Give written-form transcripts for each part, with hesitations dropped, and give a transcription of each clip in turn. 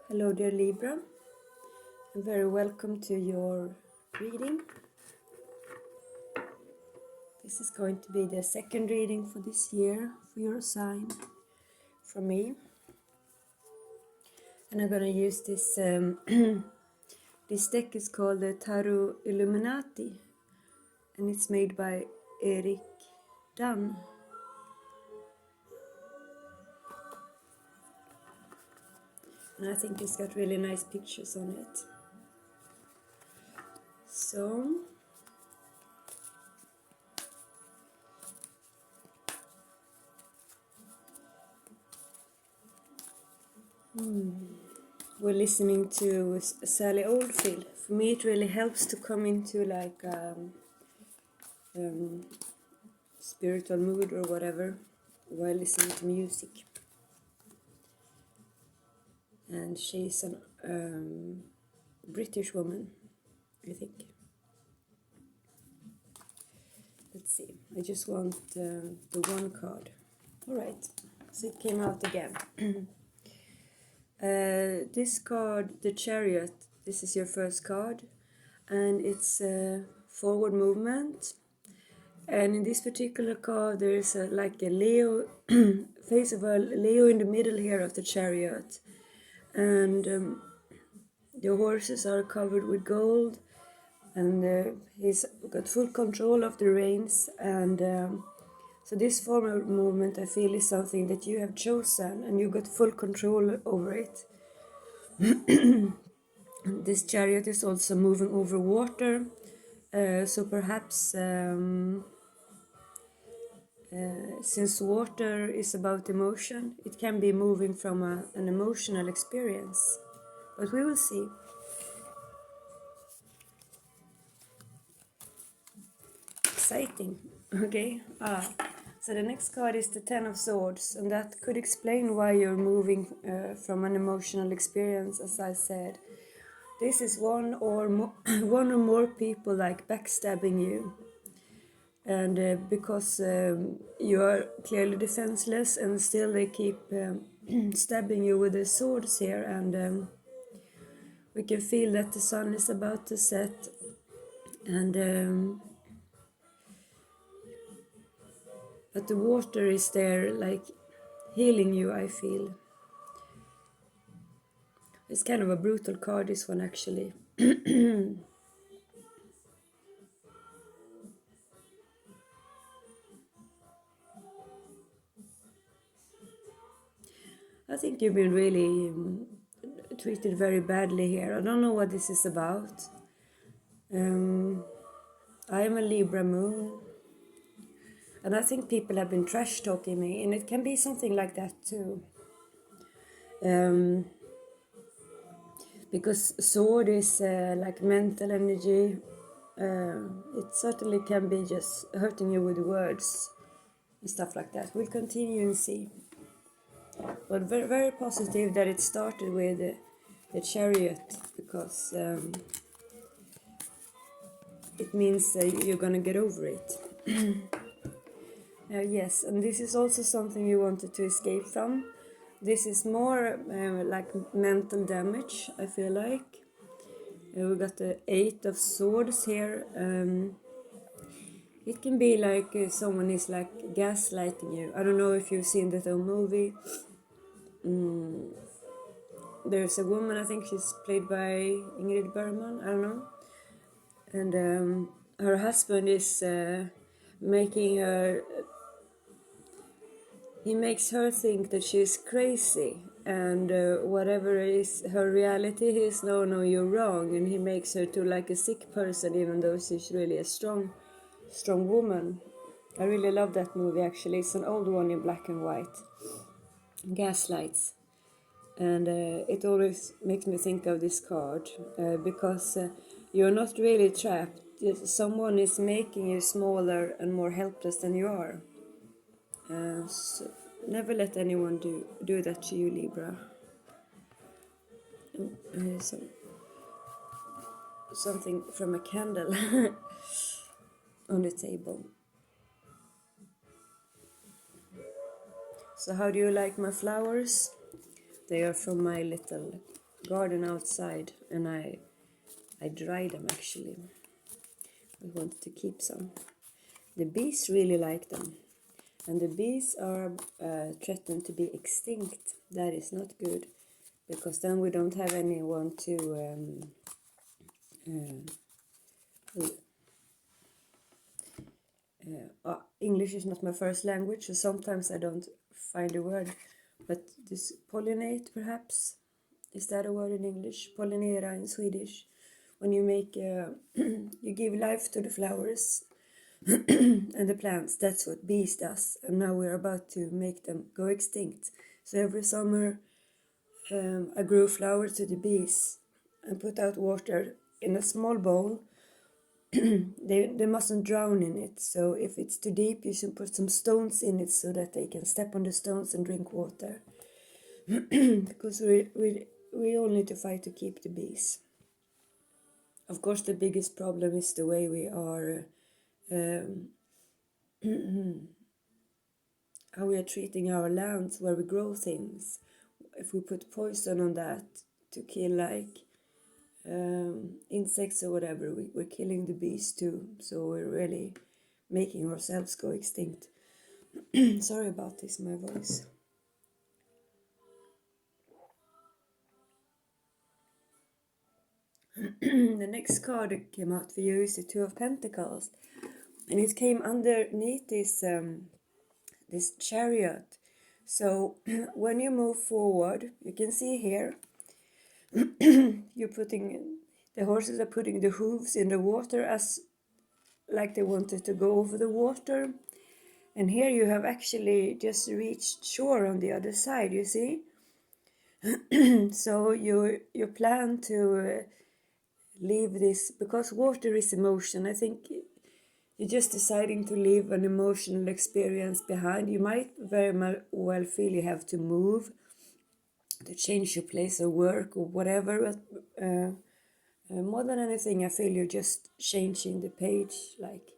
Hello dear Libra, and very welcome to your reading. This is going to be the second reading for this year for your sign from me. And I'm going to use this, this deck is called the Tarot Illuminati, and it's made by Eric Dunn. And I think it's got really nice pictures on it. So, we're listening to Sally Oldfield. For me it really helps to come into like spiritual mood or whatever while listening to music. And she's a British woman, I think. Let's see, I just want the one card. Alright, so it came out again. This card, the Chariot, this is your first card, and it's forward movement. And in this particular card there is like a Leo, face of a Leo in the middle here of the Chariot. And the horses are covered with gold, and he's got full control of the reins. And so this forward movement, I feel, is something that you have chosen, and you got full control over it. This Chariot is also moving over water, so perhaps since water is about emotion, it can be moving from an emotional experience, but we will see. Exciting. Okay. So the next card is the Ten of Swords, and that could explain why you're moving from an emotional experience. As I said, this is one or more people like backstabbing you. And because you are clearly defenseless, and still they keep stabbing you with their swords here. And we can feel that the sun is about to set, and but the water is there, like healing you, I feel. It's kind of a brutal card, this one, actually. I think you've been really treated very badly here. I don't know what this is about. I am a Libra moon, and I think people have been trash talking me, and it can be something like that too. Because sword is like mental energy. It certainly can be just hurting you with words and stuff like that. We'll continue and see. But very, very positive that it started with the Chariot, because it means you're gonna get over it. Yes, and this is also something you wanted to escape from. This is more like mental damage, I feel like. We got the Eight of Swords here. It can be like someone is like gaslighting you. I don't know if you've seen that movie. There's a woman, I think she's played by Ingrid Bergman, I don't know. And her husband is making her... He makes her think that she's crazy, and whatever is her reality is, no, you're wrong, and he makes her to like a sick person, even though she's really a strong woman. I really love that movie, actually. It's an old one in black and white. Gaslights. And it always makes me think of this card, because you're not really trapped. Someone is making you smaller and more helpless than you are. So never let anyone do that to you, Libra. Something from a candle on the table. So how do you like my flowers? They are from my little garden outside, and I dried them actually. I wanted to keep some. The bees really like them, and the bees are threatened to be extinct. That is not good, because then we don't have anyone to English is not my first language, so sometimes I don't find a word. But this pollinate, perhaps, is that a word in English? Pollinera in Swedish. When you make, you give life to the flowers and the plants. That's what bees does. And now we're about to make them go extinct. So every summer, I grew flowers to the bees and put out water in a small bowl. They mustn't drown in it, so if it's too deep you should put some stones in it so that they can step on the stones and drink water. Because we all need to fight to keep the bees. Of course the biggest problem is the way we are how we are treating our lands where we grow things. If we put poison on that to kill like insects or whatever, we're killing the bees too, so we're really making ourselves go extinct. Sorry about this, my voice. The next card that came out for you is the Two of Pentacles, and it came underneath this this chariot. So when you move forward, you can see here you're putting, the horses are putting the hooves in the water as like they wanted to go over the water. And here you have actually just reached shore on the other side, you see. So you plan to leave this, because water is emotion. I think you're just deciding to leave an emotional experience behind. You might very well feel you have to move, to change your place of work or whatever, but more than anything I feel you're just changing the page, like.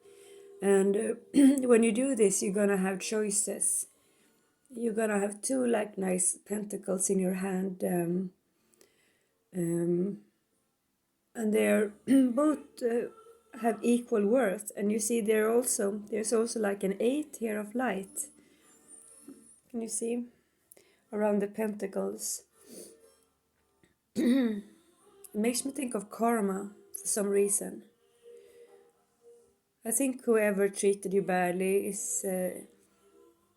And when you do this, you're gonna have choices. You're gonna have two like nice pentacles in your hand, and they're both have equal worth. And you see there's also like an 8 here of light. Can you see around the pentacles? It makes me think of karma for some reason. I think whoever treated you badly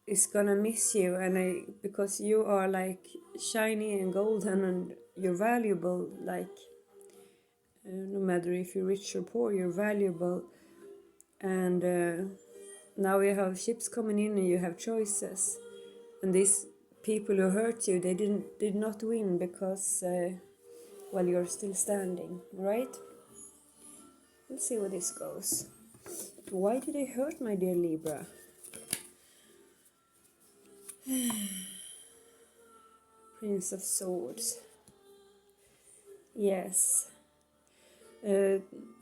is gonna miss you, and because you are like shiny and golden and you're valuable, like no matter if you're rich or poor, you're valuable. And now you have ships coming in and you have choices, and these people who hurt you, they did not win, because well, you're still standing, right? Let's see where this goes. Why did they hurt my dear Libra? Prince of Swords. Yes.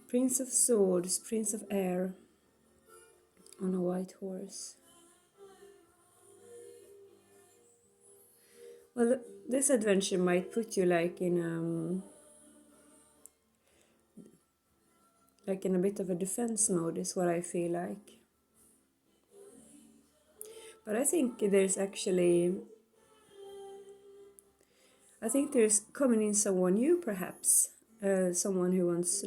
Prince of Swords, Prince of Air on a white horse. Well, this adventure might put you like in a bit of a defense mode, is what I feel like. But I think there's coming in someone new, perhaps. Someone who wants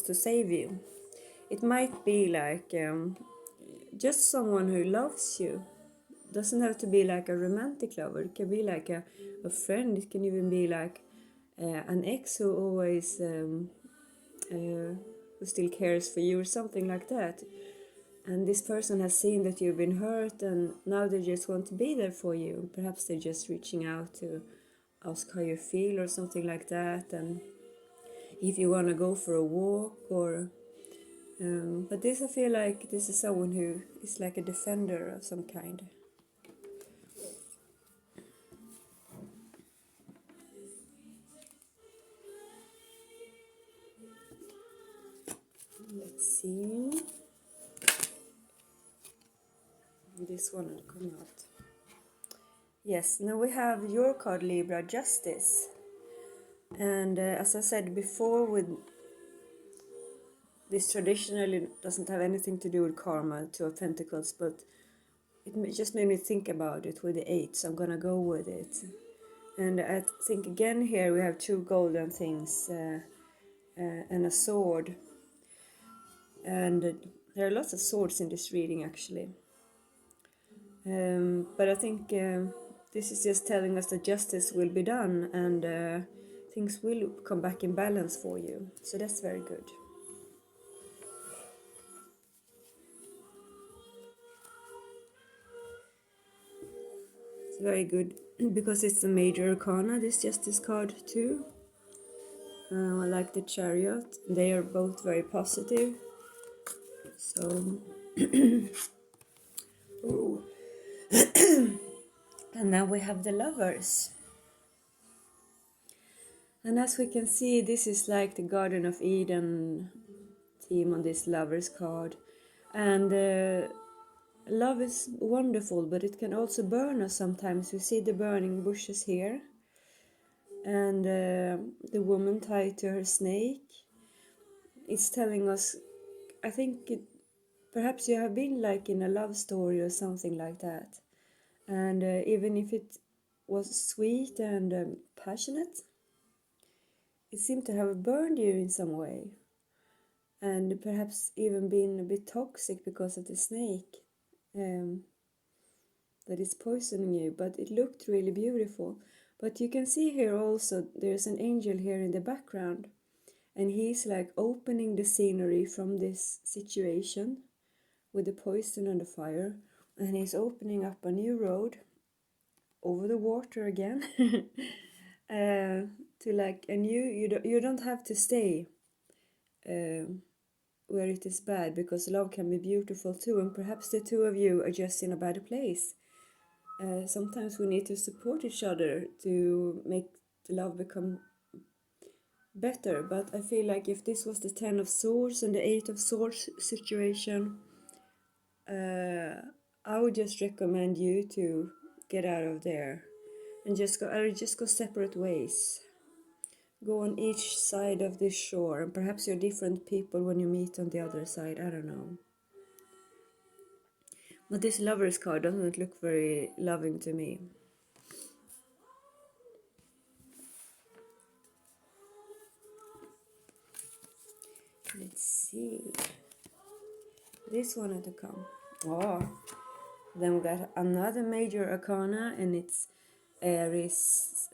to save you. It might be like just someone who loves you. Doesn't have to be like a romantic lover. It can be like a friend. It can even be like an ex who always who still cares for you, or something like that. And this person has seen that you've been hurt, and now they just want to be there for you. Perhaps they're just reaching out to ask how you feel or something like that, and if you want to go for a walk, or but I feel like this is someone who is like a defender of some kind. Let's see. This one will come out. Yes, now we have your card, Libra, Justice. And as I said before, with this traditionally doesn't have anything to do with karma, Two of Pentacles, but it just made me think about it with the 8, so I'm gonna go with it. And I think again here we have 2 golden things and a sword. And there are lots of swords in this reading actually. But I think this is just telling us that justice will be done and things will come back in balance for you. So that's very good. It's very good because it's a major arcana, this justice card too. I like the Chariot. They are both very positive. So, ooh. And now we have the Lovers. And as we can see, this is like the Garden of Eden theme on this Lovers card. And love is wonderful, but it can also burn us sometimes. We see the burning bushes here. And the woman tied to her snake. It's telling us, I think perhaps you have been like in a love story or something like that. And even if it was sweet and passionate, it seemed to have burned you in some way. And perhaps even been a bit toxic because of the snake that is poisoning you. But it looked really beautiful. But you can see here also, there's an angel here in the background. And he's like opening the scenery from this situation with the poison and the fire. And he's opening up a new road over the water again. To like a new, you don't have to stay where it is bad, because love can be beautiful too. And perhaps the two of you are just in a bad place. Sometimes we need to support each other to make the love become better. But I feel like if this was the 10 of Swords and the 8 of Swords situation, I would just recommend you to get out of there and just go separate ways. Go on each side of this shore, and perhaps you're different people when you meet on the other side, I don't know. But this Lovers card doesn't look very loving to me. Let's see. This one had to come. Oh, then we got another major arcana, and it's Aries,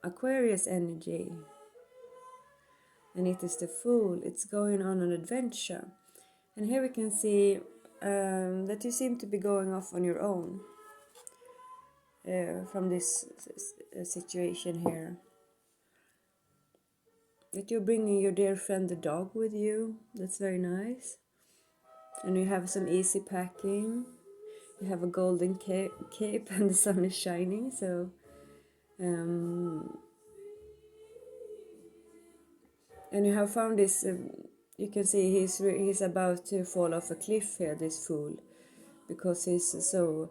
Aquarius energy. And it is the Fool. It's going on an adventure. And here we can see that you seem to be going off on your own from this situation here. That you're bringing your dear friend the dog with you. That's very nice. And you have some easy packing. You have a golden cape and the sun is shining. So, and you have found this. You can see he's about to fall off a cliff here. This Fool, because he's so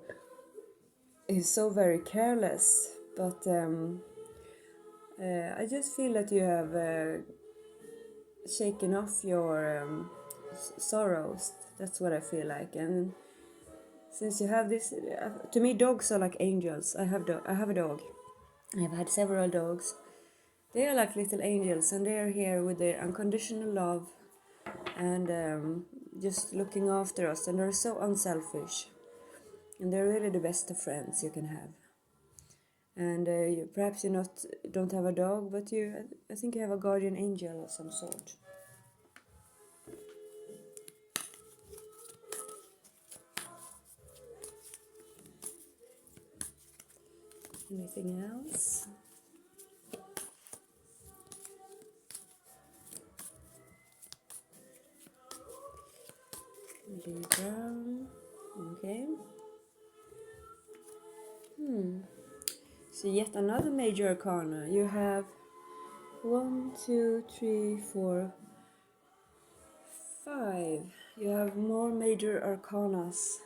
very careless. But I just feel that you have shaken off your sorrows. That's what I feel like. And since you have this, to me dogs are like angels. I have a dog. I have had several dogs. They are like little angels, and they are here with their unconditional love and just looking after us, and they're so unselfish, and they're really the best of friends you can have. And perhaps you don't have a dog, but I think you have a guardian angel of some sort. Anything else? Libra. Okay. So yet another major arcana. You have 1, 2, 3, 4, 5. You have more major arcanas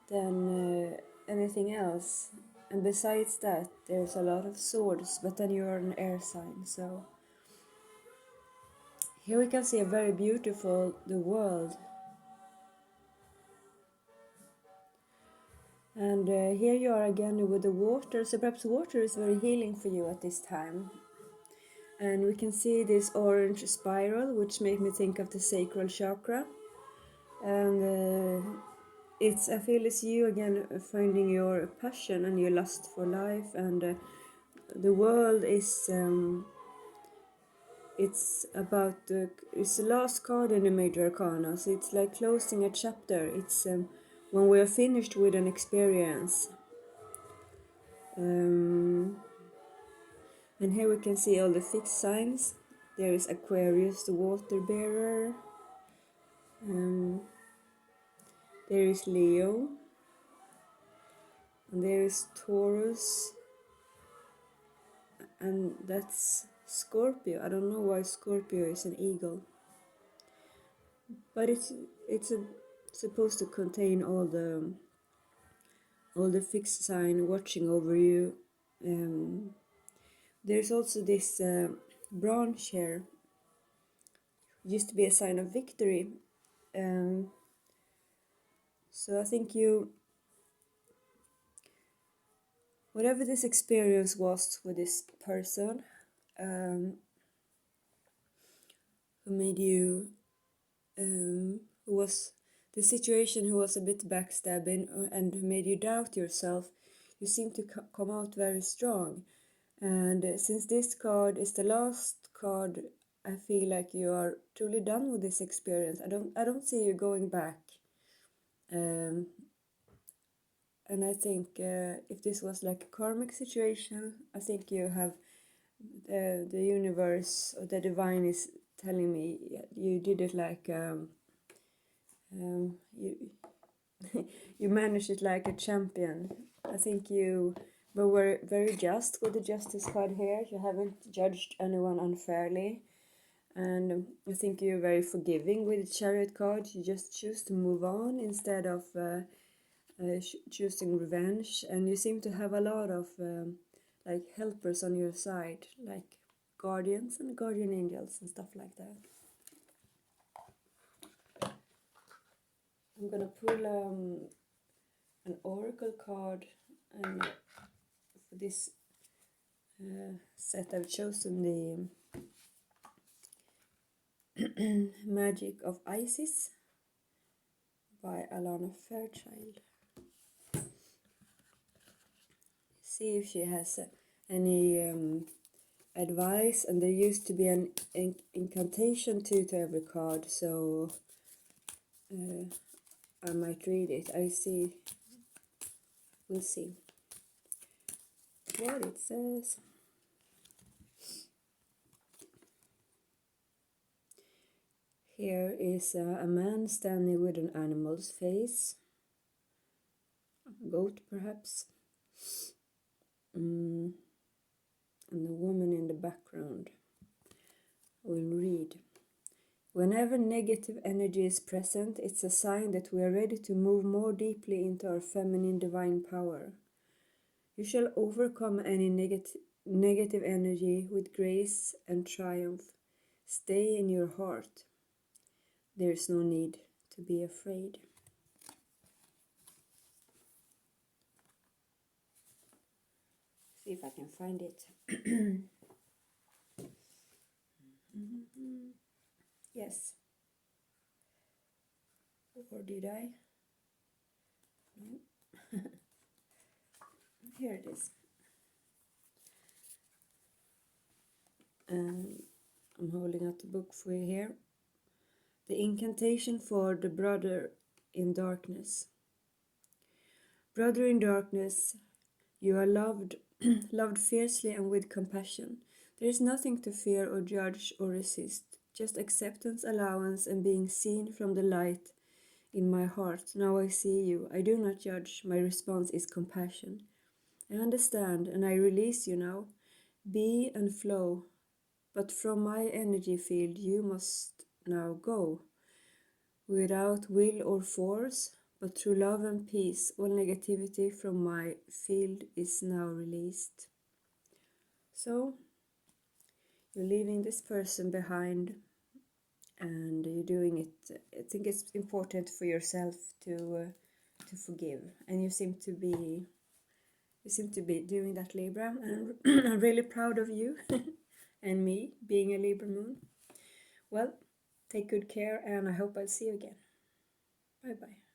than anything else. And besides that, there's a lot of swords, but then you're an air sign, so here we can see a very beautiful the world. And here you are again with the water, so perhaps water is very healing for you at this time. And we can see this orange spiral, which made me think of the sacral chakra. And I feel it's you again finding your passion and your lust for life. And the world is, it's the last card in the major arcana, so it's like closing a chapter. It's when we are finished with an experience. And here we can see all the fixed signs. There is Aquarius, the water bearer. There is Leo. And there is Taurus. And that's Scorpio. I don't know why Scorpio is an eagle. But it's supposed to contain all the fixed sign watching over you. There's also this branch here. Used to be a sign of victory. So I think whatever this experience was with this person, who made you, who was the situation, who was a bit backstabbing and made you doubt yourself, you seem to come out very strong. And since this card is the last card, I feel like you are truly done with this experience. I don't see you going back. And I think if this was like a karmic situation, I think you have the universe or the divine is telling me you did it like you you managed it like a champion. I think you were very just with the justice card here. You haven't judged anyone unfairly. And I think you're very forgiving with the chariot card. You just choose to move on instead of choosing revenge. And you seem to have a lot of like helpers on your side, like guardians and guardian angels and stuff like that. I'm gonna pull an oracle card, and for this set I've chosen the Magic of Isis by Alana Fairchild. See if she has any advice, and there used to be an incantation to every card, so I might read it. We'll see what it says. Here is a man standing with an animal's face, a goat perhaps, and a woman in the background. We'll read. Whenever negative energy is present, it's a sign that we are ready to move more deeply into our feminine divine power. You shall overcome any negative energy with grace and triumph. Stay in your heart. There is no need to be afraid. See if I can find it. Yes. Or did I? No. Here it is. I'm holding out the book for you here. The incantation for the brother in darkness. Brother in darkness, you are loved, loved fiercely and with compassion. There is nothing to fear or judge or resist, just acceptance, allowance, and being seen from the light in my heart. Now I see you. I do not judge. My response is compassion. I understand, and I release you now. Be and flow. But from my energy field you must now go. Without will or force, but through love and peace, all negativity from my field is now released. So, you're leaving this person behind, and you're doing it. I think it's important for yourself to forgive, and you seem to be doing that, Libra, and I'm really proud of you and me being a Libra moon. Well, take good care, and I hope I'll see you again. Bye bye.